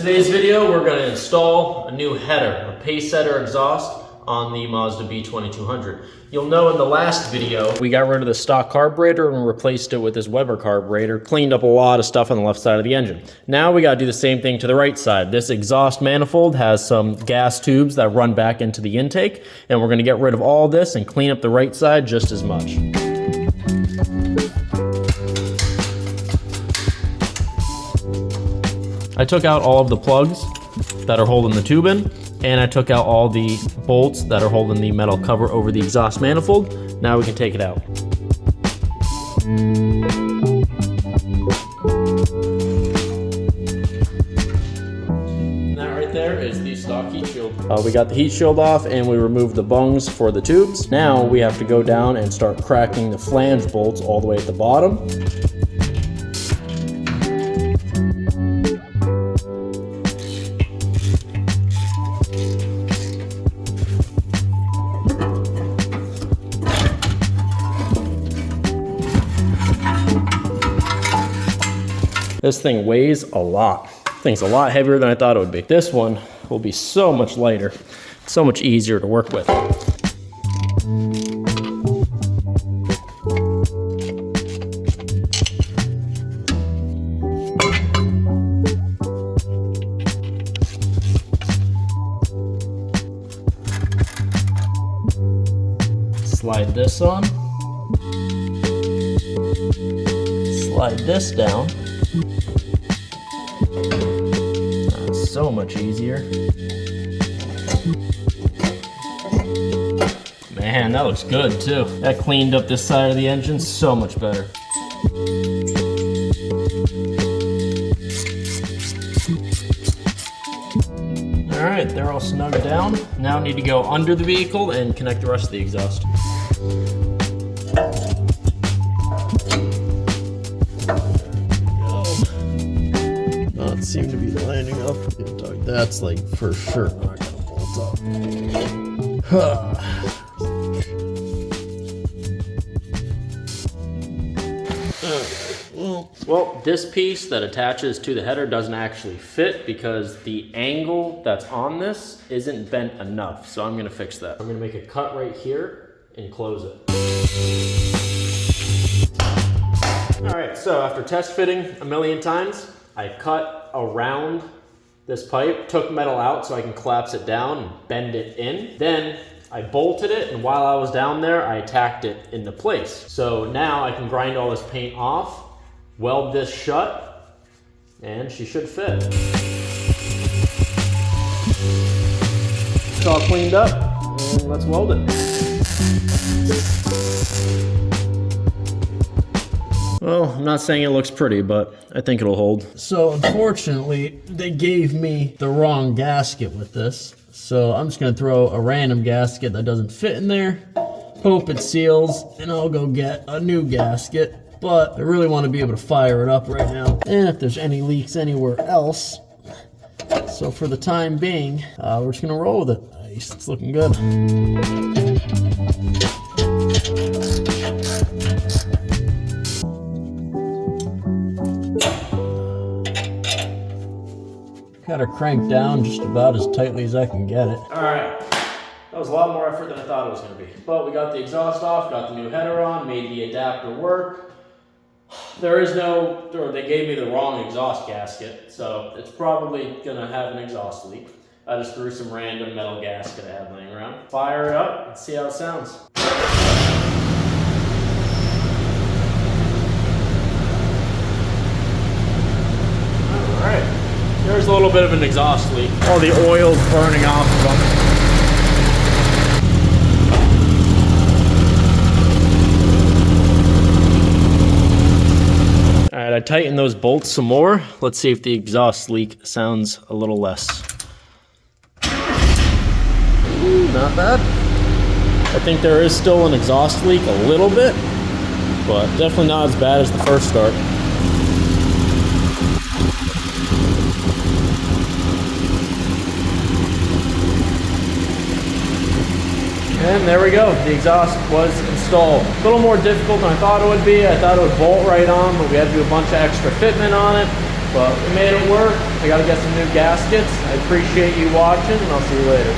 today's video, we're going to install a new header, a pace setter exhaust on the Mazda B2200. You'll know in the last video, we got rid of the stock carburetor and replaced it with this Weber carburetor, cleaned up a lot of stuff on the left side of the engine. Now we got to do the same thing to the right side. This exhaust manifold has some gas tubes that run back into the intake, and we're going to get rid of all this and clean up the right side just as much. I took out all of the plugs that are holding the tube in, and I took out all the bolts that are holding the metal cover over the exhaust manifold. Now we can take it out. That right there is the stock heat shield. We got the heat shield off and we removed the bungs for the tubes. Now we have to go down and start cracking the flange bolts all the way at the bottom. This thing weighs a lot. This thing's a lot heavier than I thought it would be. This one will be so much lighter, so much easier to work with. Slide this on. Slide this down. So much easier. Man, that looks good too. That cleaned up this side of the engine so much better. All right, they're all snug down. Now I need to go under the vehicle and connect the rest of the exhaust. Seem to be lining up. That's like for sure not gonna bolt up. Well, this piece that attaches to the header doesn't actually fit because the angle that's on this isn't bent enough. So I'm gonna fix that. I'm gonna make a cut right here and close it. All right, so after test fitting a million times, I cut around this pipe, took metal out so I can collapse it down and bend it in. Then I bolted it, and while I was down there, I tacked it into place. So now I can grind all this paint off, weld this shut, and she should fit. It's all cleaned up, and let's weld it. Well, I'm not saying it looks pretty, but I think it'll hold. So unfortunately, they gave me the wrong gasket with this. So I'm just gonna throw a random gasket that doesn't fit in there, hope it seals, and I'll go get a new gasket. But I really wanna be able to fire it up right now. And if there's any leaks anywhere else. So for the time being, we're just gonna roll with it. Nice, it's looking good. Got her cranked down just about as tightly as I can get it. All right, that was a lot more effort than I thought it was gonna be. But we got the exhaust off, got the new header on, made the adapter work. There is no, or they gave me the wrong exhaust gasket, so it's probably gonna have an exhaust leak. I just threw some random metal gasket I had laying around. Fire it up and see how it sounds. All right. There's a little bit of an exhaust leak. All the oil's burning off of them. All right, I tightened those bolts some more. Let's see if the exhaust leak sounds a little less. Ooh, not bad. I think there is still an exhaust leak a little bit, but definitely not as bad as the first start. And there we go, the exhaust was installed. A little more difficult than I thought it would be. I thought it would bolt right on, but we had to do a bunch of extra fitment on it. But we made it work. I gotta get some new gaskets. I appreciate you watching, and I'll see you later.